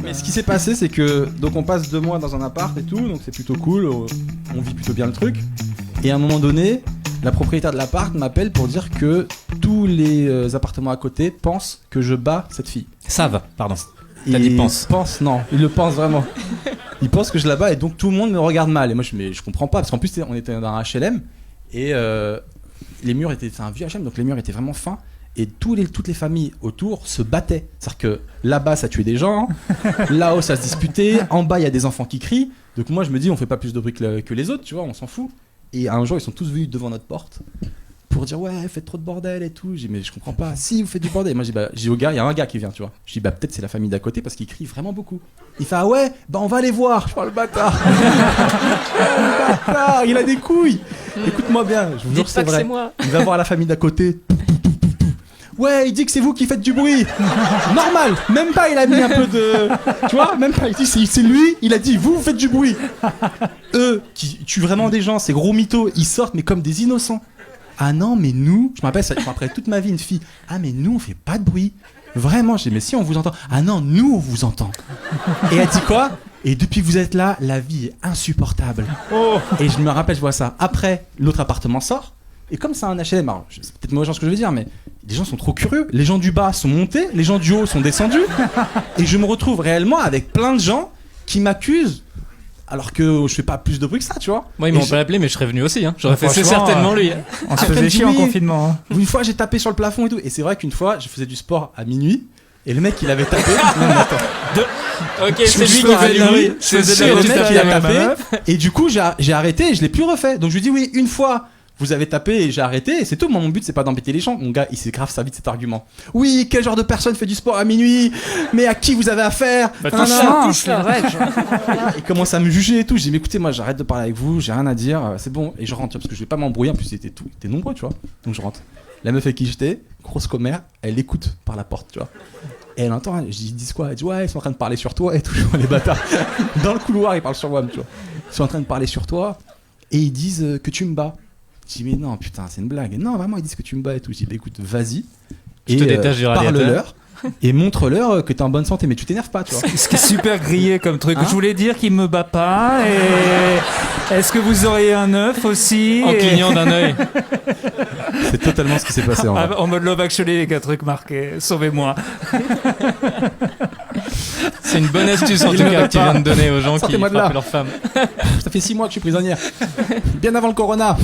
Mais ce qui s'est passé, c'est que donc on passe 2 mois dans un appart et tout, donc c'est plutôt cool, on vit plutôt bien le truc. Et à un moment donné, la propriétaire de l'appart m'appelle pour dire que tous les appartements à côté pensent que je bats cette fille. Savent, pardon. T'as dit pense. Non, il le pense vraiment. Il pense que je la bats et donc tout le monde me regarde mal. Et moi je comprends pas parce qu'en plus on était dans un HLM et les murs étaient, c'est un vieux HLM donc les murs étaient vraiment fins et toutes les familles autour se battaient. C'est-à-dire que là-bas ça tuait des gens, là-haut ça se disputait, en bas il y a des enfants qui crient. Donc moi je me dis on fait pas plus de bruit que les autres, tu vois, on s'en fout. Et un jour ils sont tous venus devant notre porte pour dire ouais faites trop de bordel et tout. J'ai dit mais je comprends pas, si vous faites du bordel. Moi j'ai au gars, il y a un gars qui vient, tu vois. Je dis peut-être c'est la famille d'à côté parce qu'il crie vraiment beaucoup. Il fait ah ouais on va aller voir. Je parle le bâtard. Le bâtard, il a des couilles. Écoute-moi bien, je vous jure c'est vrai. Il va voir la famille d'à côté. Ouais, il dit que c'est vous qui faites du bruit. Normal, même pas il a mis un peu de... Tu vois, même pas, il dit c'est lui, il a dit vous faites du bruit. Eux, qui tuent vraiment des gens, ces gros mythos, ils sortent mais comme des innocents. Ah non, mais nous, je me rappelle, après toute ma vie, une fille, ah mais nous on fait pas de bruit. Vraiment, j'ai dit mais si on vous entend. Ah non, nous on vous entend. Et elle dit quoi ? Et depuis que vous êtes là, la vie est insupportable. Oh. Et je me rappelle, je vois ça. Après, l'autre appartement sort. Et comme c'est un HLM, alors c'est peut-être mauvais genre ce que je veux dire, mais les gens sont trop curieux. Les gens du bas sont montés, les gens du haut sont descendus. Et je me retrouve réellement avec plein de gens qui m'accusent. Alors que je fais pas plus de bruit que ça, tu vois. Moi, ils m'ont pas appelé, mais je serais venu aussi. Hein. J'aurais fait c'est certainement lui. On se faisait chier en confinement. Hein. Une fois, j'ai tapé sur le plafond et tout. Et c'est vrai qu'une fois, je faisais du sport à minuit. Et le mec, il avait tapé. Non, mais attends. Ok, c'est lui qui a fait nuit. C'est le mec, il a tapé. Et du coup, j'ai arrêté et je l'ai plus refait. Donc je lui dis oui, une fois. Vous avez tapé et j'ai arrêté et c'est tout. Moi, mon but, c'est pas d'embêter les gens. Mon gars, il s'est grave servi de cet argument. Oui, quel genre de personne fait du sport à minuit ? Mais à qui vous avez affaire ? Touche la règle. Il commence à me juger et tout. J'ai dit, mais écoutez, moi, j'arrête de parler avec vous, j'ai rien à dire, c'est bon. Et je rentre, tu vois, parce que je vais pas m'embrouiller. En plus, c'était nombreux, tu vois. Donc je rentre. La meuf avec qui j'étais, grosse commère, elle écoute par la porte, tu vois. Et elle entend, je dis, ils disent quoi ? Elle dit, ouais, ils sont en train de parler sur toi et tout, les bâtards. Dans le couloir, ils parlent sur moi, tu vois. Ils sont en train de parler sur toi et ils disent que tu me bats. Je dis mais non putain c'est une blague. Non vraiment ils disent que tu me bats et tout. Je dis bah écoute vas-y. Je te détache du radiateur. Parle-leur et montre-leur que t'es en bonne santé mais tu t'énerves pas tu vois. Ce qui est super grillé comme truc. Je voulais dire qu'il me bat pas et est-ce que vous auriez un œuf aussi en clignant d'un œil. C'est totalement ce qui s'est passé en mode Love Actually les 4 trucs marqués. Sauvez-moi. C'est une bonne astuce en tout cas que tu viens de donner aux gens qui frappent leur femme. Ça fait 6 mois que je suis prisonnière. Bien avant le corona.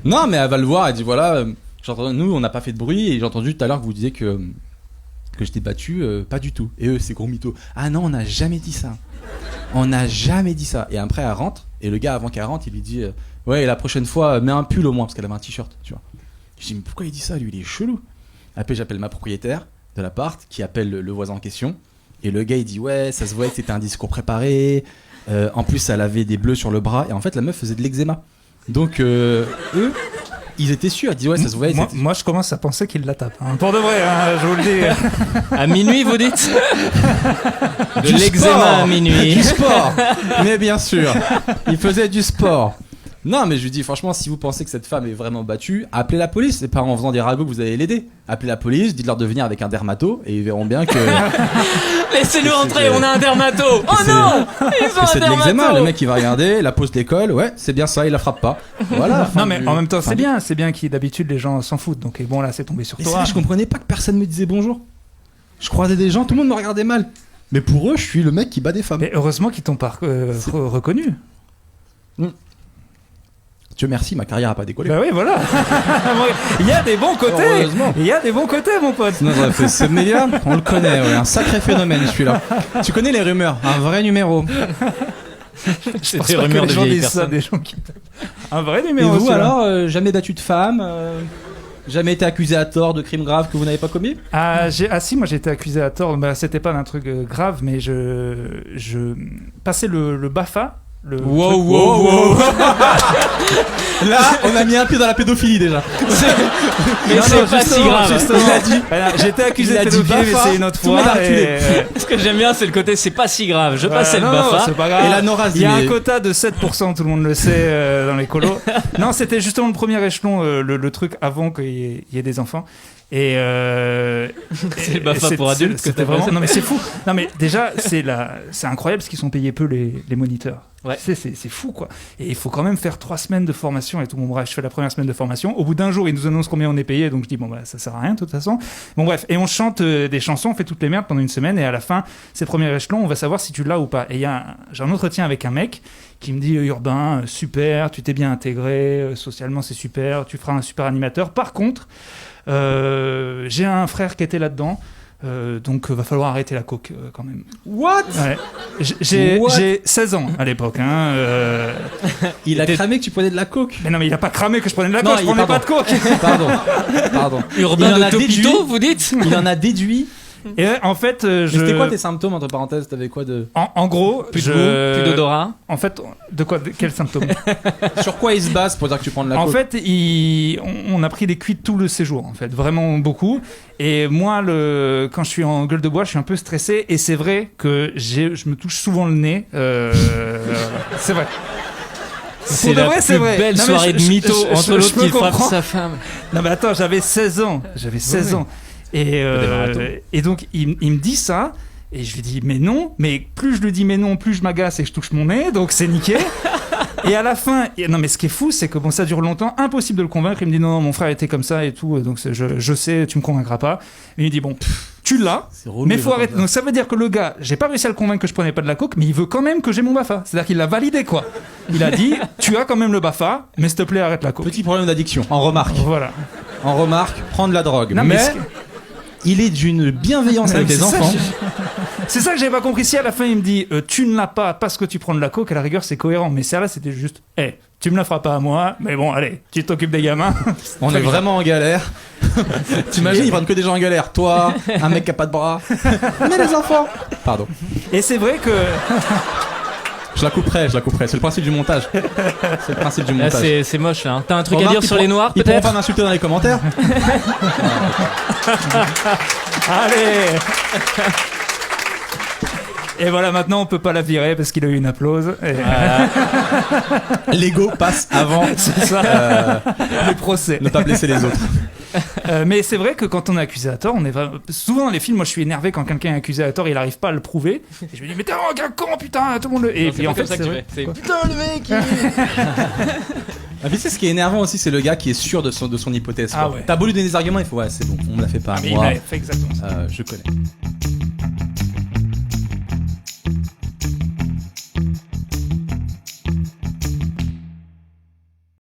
Non mais elle va le voir, elle dit voilà, nous on n'a pas fait de bruit et j'ai entendu tout à l'heure que vous disiez que j'étais battu, pas du tout. Et eux c'est gros mytho. Ah non on n'a jamais dit ça. On n'a jamais dit ça. Et après elle rentre et le gars avant qu'elle rentre il lui dit ouais et la prochaine fois mets un pull au moins parce qu'elle avait un t-shirt tu vois. Je dis mais pourquoi il dit ça lui il est chelou. Après j'appelle ma propriétaire de l'appart qui appelle le voisin en question. Et le gars il dit ouais ça se voyait que c'était un discours préparé. En plus elle avait des bleus sur le bras et en fait la meuf faisait de l'eczéma. Donc eux ils étaient sûrs. Elle dit ouais ça se voyait. Moi je commence à penser qu'il la tape. Hein. Pour de vrai hein, je vous le dis. À minuit vous dites. De l'eczéma à minuit. Du sport. Mais bien sûr il faisait du sport. Non mais je lui dis franchement si vous pensez que cette femme est vraiment battue appelez la police. C'est pas en faisant des ragots que vous allez l'aider. Appelez la police, dites-leur de venir avec un dermato et ils verront bien que laissez-nous entrer, on a un dermato. Oh non, ils ont un de dermato. L'eczéma, le mec il va regarder, la pause d'école, ouais c'est bien ça, il la frappe pas. Voilà. Non mais en même temps c'est bien que d'habitude les gens s'en foutent. Donc bon là c'est tombé sur toi. C'est vrai, je comprenais pas que personne me disait bonjour. Je croisais des gens, tout le monde me regardait mal. Mais pour eux je suis le mec qui bat des femmes. Mais heureusement qu'ils t'ont pas reconnu. Dieu merci, ma carrière a pas décollé. Bah oui, voilà. Il y a des bons côtés. Il y a des bons côtés, mon pote. Sinon, j'aurais fait ce média, on le connaît, ouais, un sacré phénomène celui-là. Tu connais les rumeurs, un vrai numéro. Je pense pas que les gens disent ça, des gens qui... Un vrai numéro. Et vous alors, jamais battu de femme jamais été accusé à tort de crimes graves que vous n'avez pas commis ? Si, moi j'ai été accusé à tort. Bah, c'était pas d'un truc grave, mais je passais le BAFA. Wow. Là, on a mis un pied dans la pédophilie déjà. Mais c'est pas si grave. Il a dit. J'ai été accusé de pédophilie, mais c'est une autre fois. Ce que j'aime bien, c'est le côté c'est pas si grave. Je passais le BAFA. C'est pas grave. Et la Nora, il y a un quota de 7%, tout le monde le sait, dans les colos. Non, c'était justement le premier échelon, le truc avant qu'il y ait des enfants. Et C'est le BAFA pour adultes que c'était t'as vraiment. fait. Non mais c'est fou. Non mais déjà c'est incroyable parce qu'ils sont payés peu les moniteurs. Ouais. C'est fou quoi. Et il faut quand même faire 3 semaines de formation et tout. Bon bref, je fais la première semaine de formation. Au bout d'un jour, ils nous annoncent combien on est payé, donc je dis bon bah ça sert à rien de toute façon. Bon bref, et on chante des chansons, on fait toutes les merdes pendant une semaine et à la fin, ces premiers échelons, on va savoir si tu l'as ou pas. Et j'ai un entretien avec un mec qui me dit Urbain, super, tu t'es bien intégré, socialement c'est super, tu feras un super animateur. Par contre, j'ai un frère qui était là-dedans. Donc va falloir arrêter la coke quand même. What? Ouais. J'ai 16 ans à l'époque. Il a cramé que tu prenais de la coke. Mais non, mais il a pas cramé que je prenais de la Non, coke, je prenais pas de coke. Pardon. Urbain Il en de a Topito, vous dites? Il en a déduit. Et en fait, Mais c'était quoi tes symptômes entre parenthèses? T'avais quoi de. en gros, Plus de goût, plus d'odorat. En fait, quels symptômes? Sur quoi il se base pour dire que tu prends de la coke? En fait, on a pris des cuites tout le séjour, en fait, vraiment beaucoup. Et moi, quand je suis en gueule de bois, je suis un peu stressé. Et c'est vrai que je me touche souvent le nez. C'est vrai. C'est la plus belle soirée de mytho entre l'autre qui frappe sa femme. Non mais attends, j'avais 16 ans. Et donc il me dit ça. Et je lui dis mais non. Mais plus je lui dis mais non, plus je m'agace et je touche mon nez. Donc c'est niqué. Et à la fin, non mais ce qui est fou, c'est que bon, ça dure longtemps, impossible de le convaincre. Il me dit non, mon frère était comme ça et tout, donc je sais, tu me convaincras pas. Et il dit bon, tu l'as, mais faut arrêter. Donc ça veut dire que le gars, j'ai pas réussi à le convaincre que je prenais pas de la coke, mais il veut quand même que j'ai mon BAFA. C'est-à-dire qu'il l'a validé quoi. Il a dit tu as quand même le BAFA, mais s'il te plaît arrête la coke. Petit problème d'addiction. En remarque, prendre de la drogue. Non, mais il est d'une bienveillance avec les enfants. C'est ça que j'avais pas compris. Si à la fin il me dit tu ne l'as pas parce que tu prends de la coke, à la rigueur c'est cohérent. Mais ça là c'était juste tu me la feras pas à moi, mais bon allez, tu t'occupes des gamins. On est vraiment en galère. T'imagines, ils prennent que des gens en galère. Toi, un mec qui a pas de bras. Mais les enfants. Pardon. Et c'est vrai que Je la couperai. C'est le principe du montage. Là, c'est moche là. T'as un truc à Remarque, dire sur les noirs ils pourront peut-être? pas m'insulter dans les commentaires. allez. Et voilà, maintenant on peut pas la virer parce qu'il a eu une applause. Et... L'ego passe avant. C'est ça. Les procès. Ne pas blesser les autres. Mais c'est vrai que quand on est accusé à tort, souvent dans les films, moi je suis énervé quand quelqu'un est accusé à tort, il arrive pas à le prouver. Et je me dis mais t'es un gars con putain, tout le monde le. Et puis en fait c'est vrai. Putain le mec. Ah, puis tu sais, ce qui est énervant aussi, c'est le gars qui est sûr de son hypothèse. Ah ouais. T'as beau lui donner des arguments, il faut c'est bon, on me l'a fait pas. Mais moi, il a fait exactement ça. je connais.